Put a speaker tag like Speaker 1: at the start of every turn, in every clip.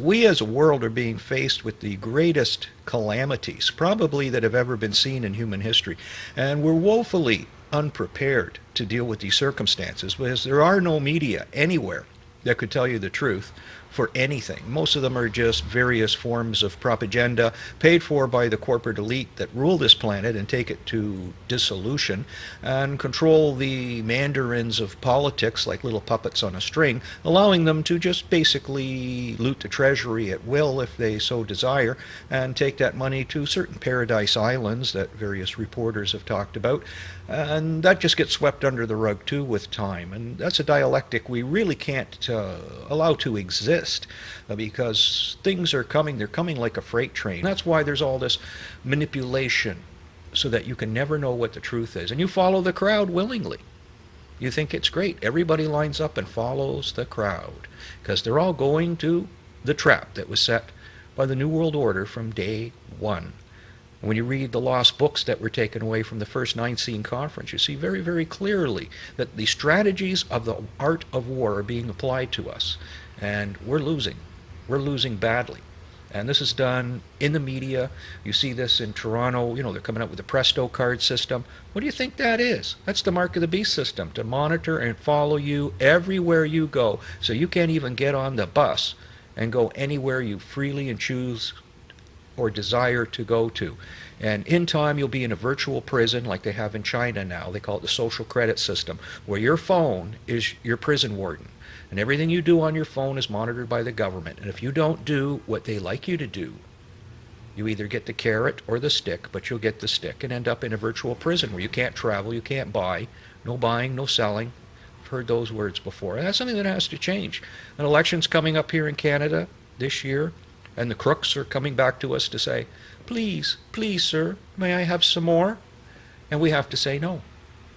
Speaker 1: We as a world are being faced with the greatest calamities, probably that have ever been seen in human history. And we're woefully unprepared to deal with these circumstances because there are no media anywhere that could tell you the truth for anything. Most of them are just various forms of propaganda paid for by the corporate elite that rule this planet and take it to dissolution and control the mandarins of politics like little puppets on a string, allowing them to just basically loot the treasury at will if they so desire and take that money to certain paradise islands that various reporters have talked about. And that just gets swept under the rug too with time. And that's a dialectic we really can't allow to exist because things are coming, they're coming like a freight train. That's why there's all this manipulation so that you can never know what the truth is. And you follow the crowd willingly. You think it's great. Everybody lines up and follows the crowd because they're all going to the trap that was set by the New World Order from day one. When you read the lost books that were taken away from the First Nicene Conference, you see very, very clearly that the strategies of the art of war are being applied to us. And we're losing. We're losing badly. And this is done in the media. You see this in Toronto. You know, they're coming up with the Presto card system. What do you think that is? That's the mark of the beast system, to monitor and follow you everywhere you go. So you can't even get on the bus and go anywhere you freely and choose or desire to go to. And in time you'll be in a virtual prison like they have in China now. They call it the social credit system, where your phone is your prison warden. And everything you do on your phone is monitored by the government. And if you don't do what they like you to do, you either get the carrot or the stick, but you'll get the stick and end up in a virtual prison where you can't travel, you can't buy, no buying, no selling. I've heard those words before. And that's something that has to change. An election's coming up here in Canada this year. And the crooks are coming back to us to say, please, please, sir, may I have some more? And we have to say no.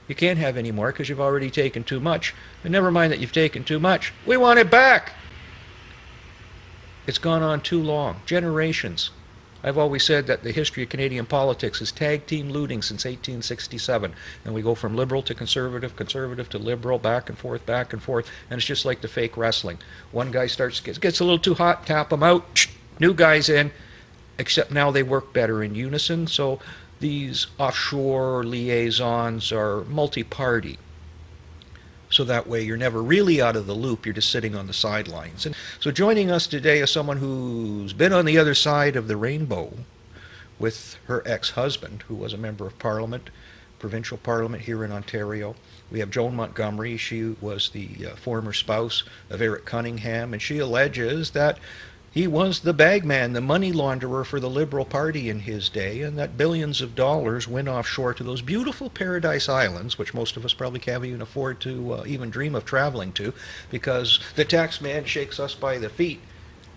Speaker 1: You can't have any more because you've already taken too much. And never mind that you've taken too much. We want it back. It's gone on too long. Generations. I've always said that the history of Canadian politics is tag team looting since 1867. And we go from liberal to conservative, conservative to liberal, back and forth, and it's just like the fake wrestling. One guy gets a little too hot, tap him out, new guy's in, except now they work better in unison. So these offshore liaisons are multi-party. So that way you're never really out of the loop, you're just sitting on the sidelines. And so joining us today is someone who's been on the other side of the rainbow with her ex-husband, who was a member of Parliament, provincial Parliament here in Ontario. We have Joan Montgomery. She was the former spouse of Eric Cunningham, and she alleges that he was the bagman, the money launderer for the Liberal Party in his day, and that billions of dollars went offshore to those beautiful paradise islands, which most of us probably can't even afford to even dream of traveling to, because the tax man shakes us by the feet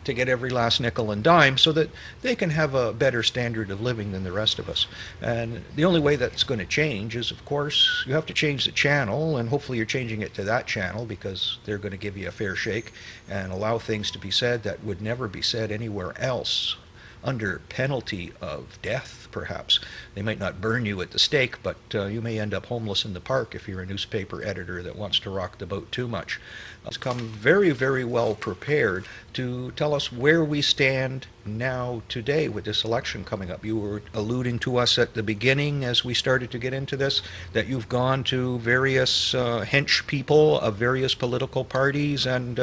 Speaker 1: to get every last nickel and dime so that they can have a better standard of living than the rest of us. And the only way that's going to change is, of course, you have to change the channel, and hopefully you're changing it to that channel because they're going to give you a fair shake and allow things to be said that would never be said anywhere else, under penalty of death, perhaps. They might not burn you at the stake, but you may end up homeless in the park if you're a newspaper editor that wants to rock the boat too much. It's come very, very well prepared to tell us where we stand now today with this election coming up. You were alluding to us at the beginning as we started to get into this, that you've gone to various hench people of various political parties and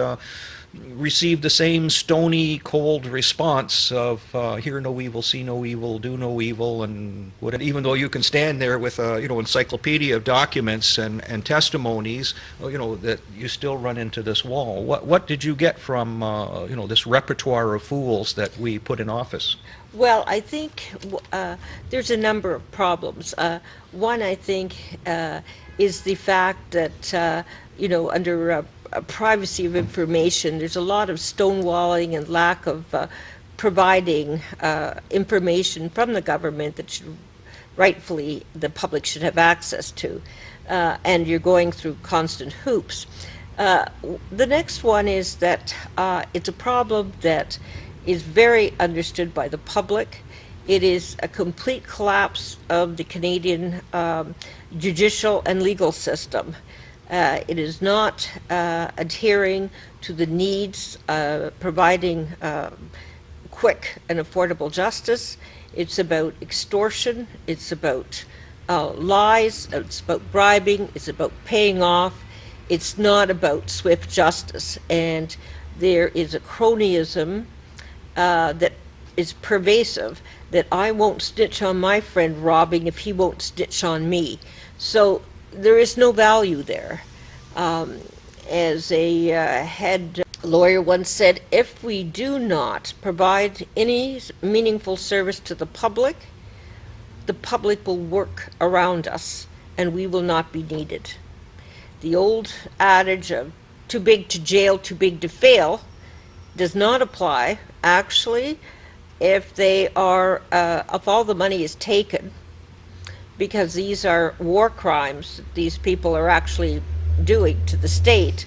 Speaker 1: received the same stony, cold response of hear no evil, see no evil, do no evil, and even though you can stand there with a encyclopedia of documents and testimonies, that you still run into this wall. What did you get from this repertoire of fools that we put in office?
Speaker 2: Well, I think there's a number of problems. One, I think, is the fact that under privacy of information, there's a lot of stonewalling and lack of providing information from the government that rightfully the public should have access to, and you're going through constant hoops. The next one is that it's a problem that is very understood by the public. It is a complete collapse of the Canadian judicial and legal system. It is not adhering to the needs, providing quick and affordable justice. It's about extortion. It's about lies. It's about bribing. It's about paying off. It's not about swift justice. And there is a cronyism that is pervasive, that I won't snitch on my friend robbing if he won't snitch on me. So there is no value there. As a head lawyer once said, if we do not provide any meaningful service to the public will work around us and we will not be needed. The old adage of too big to jail, too big to fail does not apply. Actually, if they are, if all the money is taken, because these are war crimes that these people are actually doing to the state,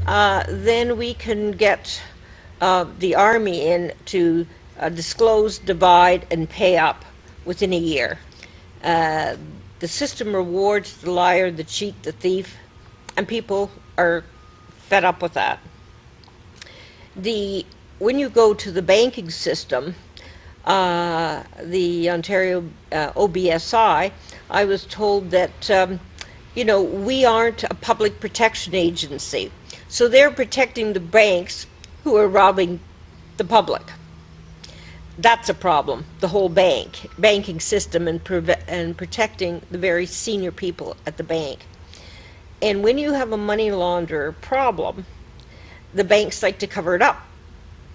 Speaker 2: then we can get the army in to disclose, divide, and pay up within a year. The system rewards the liar, the cheat, the thief, and people are fed up with that. When you go to the banking system, the Ontario OBSI, I was told that we aren't a public protection agency. So they're protecting the banks who are robbing the public. That's a problem, the whole banking system, and protecting the very senior people at the bank. And when you have a money launderer problem, the banks like to cover it up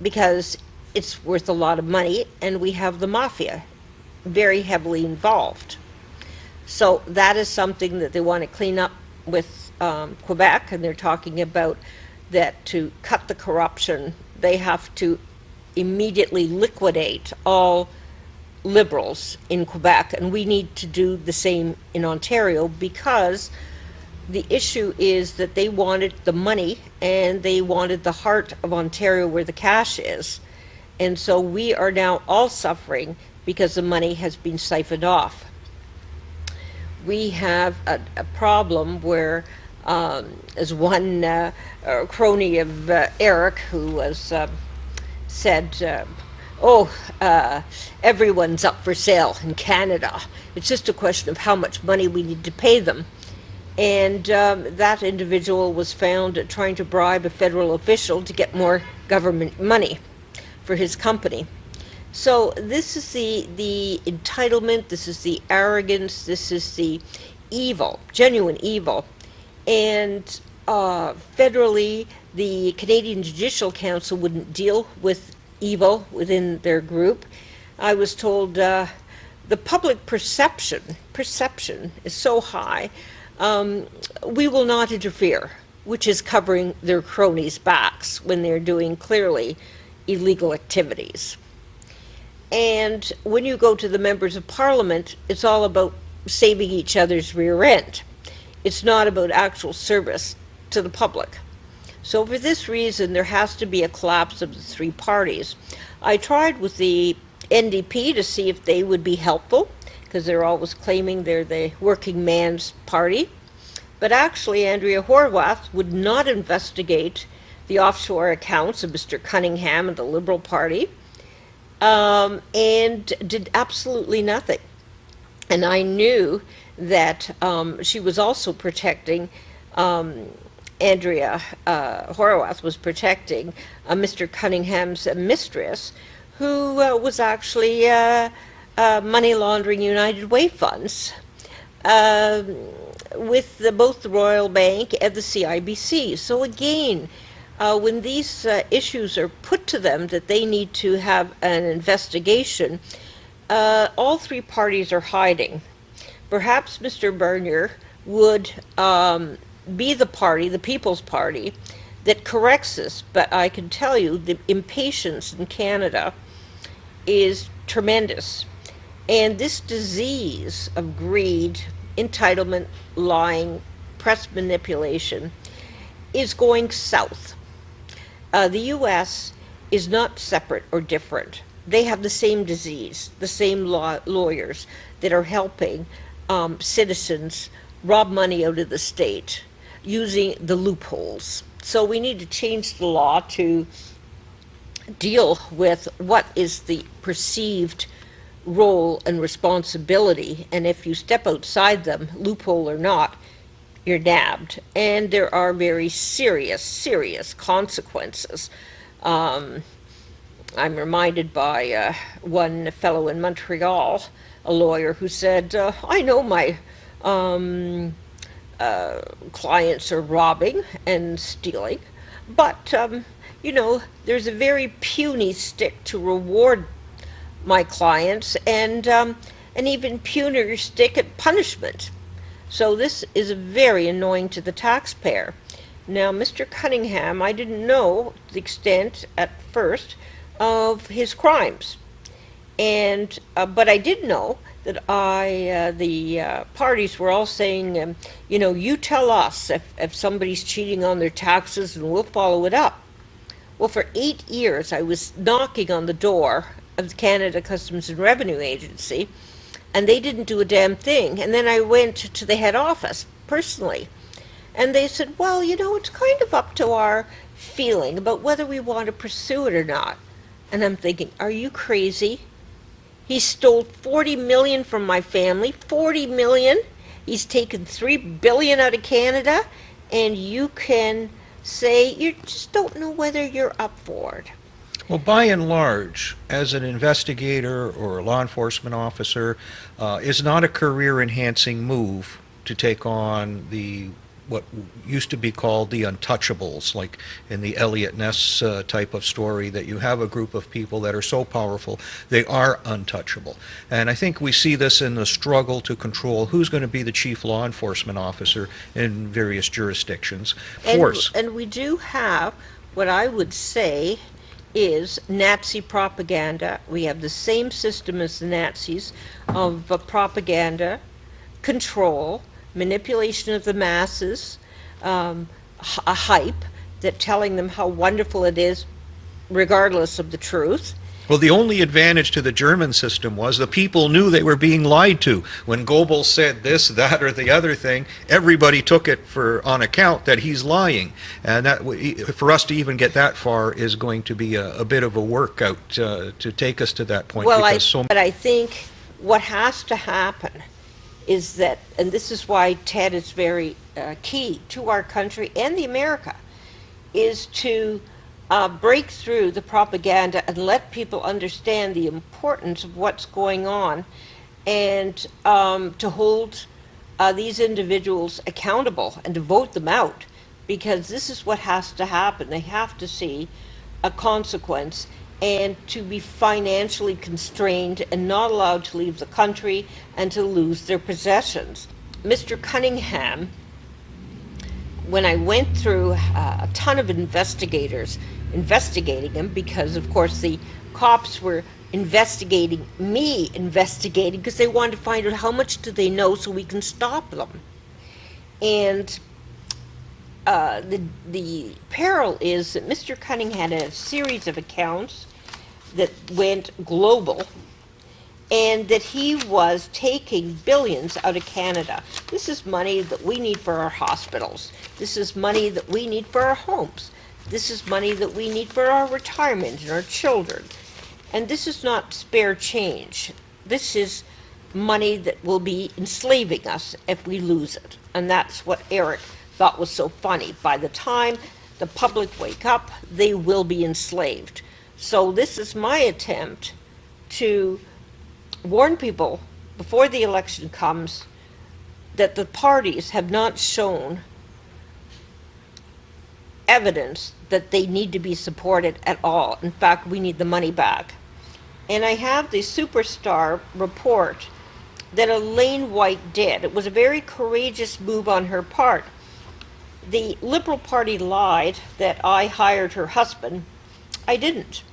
Speaker 2: because it's worth a lot of money, and we have the mafia very heavily involved. So that is something that they want to clean up with Quebec, and they're talking about that to cut the corruption, they have to immediately liquidate all Liberals in Quebec, and we need to do the same in Ontario, because the issue is that they wanted the money and they wanted the heart of Ontario where the cash is. And so we are now all suffering because the money has been siphoned off. We have a problem where, as one crony of Eric, who was said, everyone's up for sale in Canada. It's just a question of how much money we need to pay them. And that individual was found trying to bribe a federal official to get more government money for his company. So this is the entitlement, this is the arrogance, this is the evil, genuine evil. And federally, the Canadian Judicial Council wouldn't deal with evil within their group. I was told the public perception is so high, we will not interfere, which is covering their cronies' backs when they're doing clearly illegal activities. And when you go to the members of parliament, it's all about saving each other's rear end. It's not about actual service to the public. So for this reason, there has to be a collapse of the three parties. I tried with the NDP to see if they would be helpful, because they're always claiming they're the working man's party. But actually, Andrea Horwath would not investigate the offshore accounts of Mr. Cunningham and the Liberal Party, and did absolutely nothing. And I knew that she was also protecting, Andrea Horwath was protecting Mr. Cunningham's mistress, who was actually money laundering United Way funds with both the Royal Bank and the CIBC. So again, when these issues are put to them that they need to have an investigation, all three parties are hiding. Perhaps Mr. Bernier would be the party, the People's Party, that corrects this, but I can tell you the impatience in Canada is tremendous. And this disease of greed, entitlement, lying, press manipulation is going south. The U.S. is not separate or different. They have the same disease, the same lawyers that are helping citizens rob money out of the state. using the loopholes. So we need to change the law to deal with what is the perceived role and responsibility, and if you step outside them, loophole or not, you're nabbed, and there are very serious consequences. I'm reminded by one fellow in Montreal, a lawyer, who said, I know my clients are robbing and stealing, but, there's a very puny stick to reward my clients, and an even punier stick at punishment. So this is very annoying to the taxpayer. Now, Mr. Cunningham, I didn't know the extent at first of his crimes, and but I did know that the parties were all saying, you tell us if somebody's cheating on their taxes, and we'll follow it up. Well, for 8 years, I was knocking on the door of the Canada Customs and Revenue Agency, and they didn't do a damn thing. And then I went to the head office personally, and they said, well, it's kind of up to our feeling about whether we want to pursue it or not. And I'm thinking, are you crazy? He stole 40 million from my family, 40 million. He's taken 3 billion out of Canada, and you can say you just don't know whether you're up for it.
Speaker 1: Well, by and large, as an investigator or a law enforcement officer, is not a career-enhancing move to take on what used to be called the untouchables, like in the Elliot Ness type of story, that you have a group of people that are so powerful they are untouchable. And I think we see this in the struggle to control who's going to be the chief law enforcement officer in various jurisdictions. Force.
Speaker 2: And we do have what I would say is Nazi propaganda. We have the same system as the Nazis of propaganda, control, manipulation of the masses, a hype that telling them how wonderful it is regardless of the truth.
Speaker 1: Well, the only advantage to the German system was the people knew they were being lied to. When Goebbels said this, that, or the other thing, everybody took it on account that he's lying. And that, for us to even get that far is going to be a bit of a workout to take us to that point.
Speaker 2: Well, but I think what has to happen is that, and this is why TED is very key to our country and the America, is to break through the propaganda and let people understand the importance of what's going on, and to hold these individuals accountable and to vote them out, because this is what has to happen. They have to see a consequence and to be financially constrained and not allowed to leave the country and to lose their possessions. Mr. Cunningham, when I went through a ton of investigators investigating him, because of course the cops were investigating because they wanted to find out how much do they know so we can stop them. And the peril is that Mr. Cunningham had a series of accounts that went global, and that he was taking billions out of Canada. This is money that we need for our hospitals. This is money that we need for our homes. This is money that we need for our retirement and our children. And this is not spare change. This is money that will be enslaving us if we lose it. And that's what Eric thought was so funny. By the time the public wake up, they will be enslaved. So this is my attempt to warn people before the election comes that the parties have not shown evidence that they need to be supported at all. In fact, we need the money back. And I have the Superstar report that Elaine White did. It was a very courageous move on her part. The Liberal Party lied that I hired her husband. I didn't.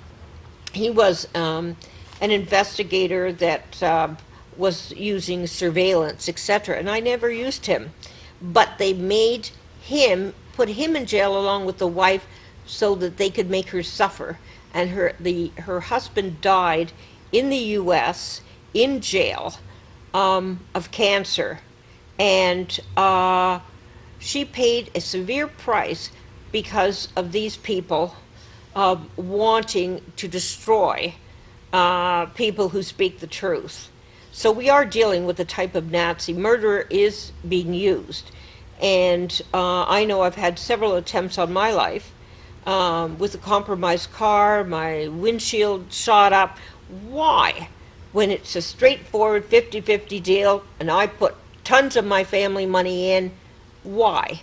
Speaker 2: He was an investigator that was using surveillance, etc., and I never used him. But they made him, put him in jail along with the wife so that they could make her suffer. And her husband died in the U.S. in jail of cancer. And She paid a severe price because of these people wanting to destroy people who speak the truth. So we are dealing with a type of Nazi. Murder is being used. And I know I've had several attempts on my life with a compromised car, my windshield shot up. Why? When it's a straightforward 50-50 deal and I put tons of my family money in, why?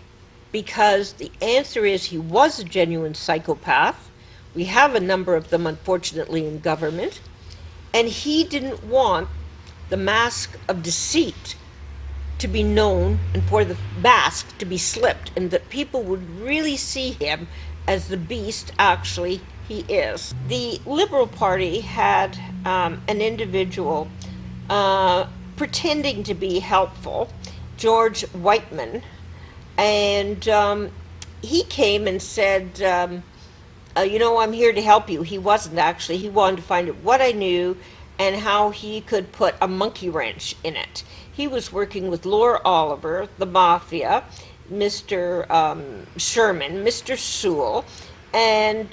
Speaker 2: Because the answer is he was a genuine psychopath. We have a number of them, unfortunately, in government. And he didn't want the mask of deceit to be known and for the mask to be slipped, and that people would really see him as the beast actually he is. The Liberal Party had an individual pretending to be helpful, George Whiteman, and he came and said, I'm here to help you. He wasn't actually. He wanted to find out what I knew and how he could put a monkey wrench in it. He was working with Laura Oliver, the Mafia, Mr. Sherman, Mr. Sewell, and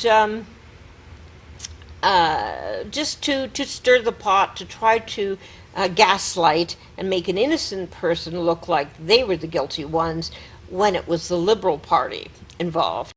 Speaker 2: just to stir the pot, to try to gaslight and make an innocent person look like they were the guilty ones when it was the Liberal Party involved.